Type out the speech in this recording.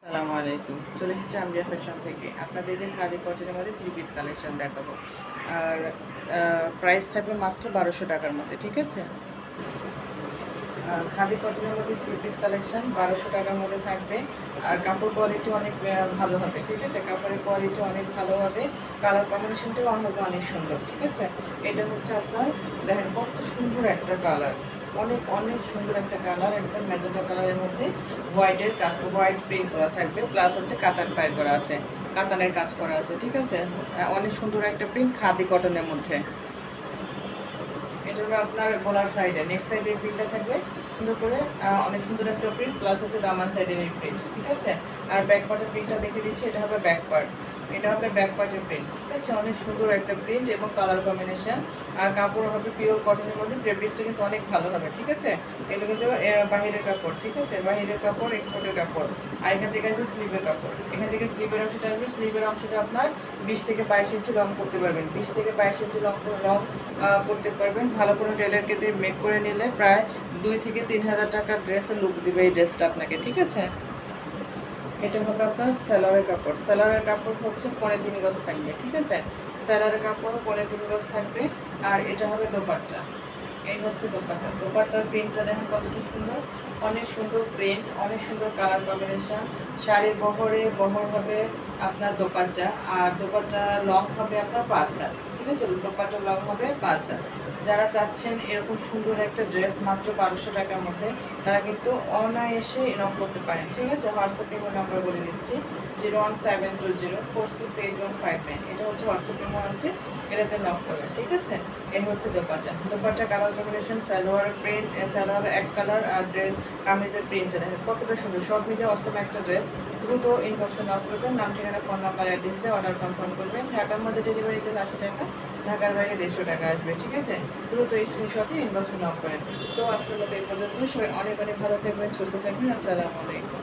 আসসালামু আলাইকুম। চলে এসেছি আমরিয়া ফ্যাশন থেকে। আপনাদের খাদি কটনের মধ্যে 3 পিস কালেকশন দেখাবো। আর প্রাইস থাকবে মাত্র 1200 টাকার মধ্যে, ঠিক আছে? খাদি কটনের মধ্যে 3 পিস কালেকশন 1200 টাকার মধ্যে থাকবে। আর কাপড় কোয়ালিটি অনেক ভালো হবে, ঠিক আছে? কাপড়ের কোয়ালিটি অনেক ভালো হবে। কালার কম্বিনেশনটাও হবে অনেক সুন্দর, ঠিক আছে? এটা হচ্ছে আপনার, দেখেন কত সুন্দর একটা কালার। অনেক অনেক সুন্দর একটা কালার, একদম ম্যাজেন্টা কালারের মধ্যে হোয়াইটের কাজ, হোয়াইট প্রিন্ট করা থাকবে, প্লাস হচ্ছে কাতান পাই করা আছে, কাতানের কাজ করা আছে, ঠিক আছে? অনেক সুন্দর একটা প্রিন্ট খাদি কটনের মধ্যে। এটা হলো আপনার গলার সাইডে, নেক সাইডের প্রিন্টটা থাকবে সুন্দর করে, অনেক সুন্দর একটা প্রিন্ট, প্লাস হচ্ছে দামান সাইডের এই প্রিন্ট, ঠিক আছে? আর ব্যাক পার্টের প্রিন্টটা দেখে দিচ্ছি, এটা হবে ব্যাক পার্ট, এটা হবে ব্যাক পার্টের প্রিন্ট, ঠিক আছে? অনেক সুন্দর একটা প্রিন্ট এবং কালার কম্বিনেশন। আর কাপড় হবে পিওর কটনের মধ্যে, ফেব্রিক্সটা কিন্তু অনেক ভালো হবে, ঠিক আছে? এগুলো কিন্তু বাহিরের কাপড়, ঠিক আছে? বাহিরের কাপড়, এক্সপোর্টের কাপড়। আর এখান থেকে আসবে স্লিভের কাপড়, এখান থেকে স্লিভের অংশটা আসবে, স্লিভের অংশটা আপনার 20 থেকে 22 ইঞ্চি লং করতে পারবেন, 20 থেকে 22 ইঞ্চি লং করতে পারবেন। ভালো করে টেলারকে দিয়ে মেক করে নিলে প্রায় 2 থেকে 3000 টাকার ড্রেসের লুক দিবে এই ড্রেসটা আপনাকে, ঠিক আছে? এটা হবে আপনার সেলারের কাপড়, সেলারের কাপড় হচ্ছে 3.5 গজ থাকবে, ঠিক আছে? সেলারের কাপড় 3.5 গজ থাকবে। আর এটা হবে দোপাট্টা, এই হচ্ছে দোপাট্টা। দোপাট্টার প্রিন্টটা দেখেন কতটা সুন্দর, অনেক সুন্দর প্রিন্ট, অনেক সুন্দর কালার কম্বিনেশন। শাড়ির বহর হবে আপনার দোপাট্টা, আর দোপাট্টা লং হবে আপনার 5 হাত, ঠিক আছে? দোপাট্টা লং হবে 5 হাত। যারা চাচ্ছেন এরকম সুন্দর একটা ড্রেস মাত্র 1200 টাকার মধ্যে, তারা কিন্তু অনায়াসে নক করতে পারেন, ঠিক আছে? হোয়াটসঅ্যাপ ইমো নাম্বার বলে দিচ্ছি, 01720468159। এটা হচ্ছে হোয়াটসঅ্যাপ ইমো আছে, এটাতে নক করবেন, ঠিক আছে? এই হচ্ছে দোপাট্টা। দোপাট্টা কালার কম্বিনেশন, সালোয়ারের প্রিন্ট, সালোয়ার এক কালার, আর কামিজের প্রিন্টটা দেখেন কতটা সুন্দর, সব মিলে অসম একটা ড্রেস। দ্রুত ইনবক্সে নক করবেন, নাম ঠিকানা ফোন নাম্বার অ্যাড্রেস দিয়ে অর্ডার কনফার্ম করবেন। ঢাকার মধ্যে ডেলিভারি চার্জ 80 টাকা, ঢাকার বাইরে 150 টাকা আসবে, ঠিক আছে? দ্রুত স্ক্রিনশটে ইনবক্সে নক করেন। সো আজকের মতো এই পর্যন্ত। সবাই অনেক অনেক ভালো থাকবেন, সুস্থ থাকবেন। আসসালামু আলাইকুম।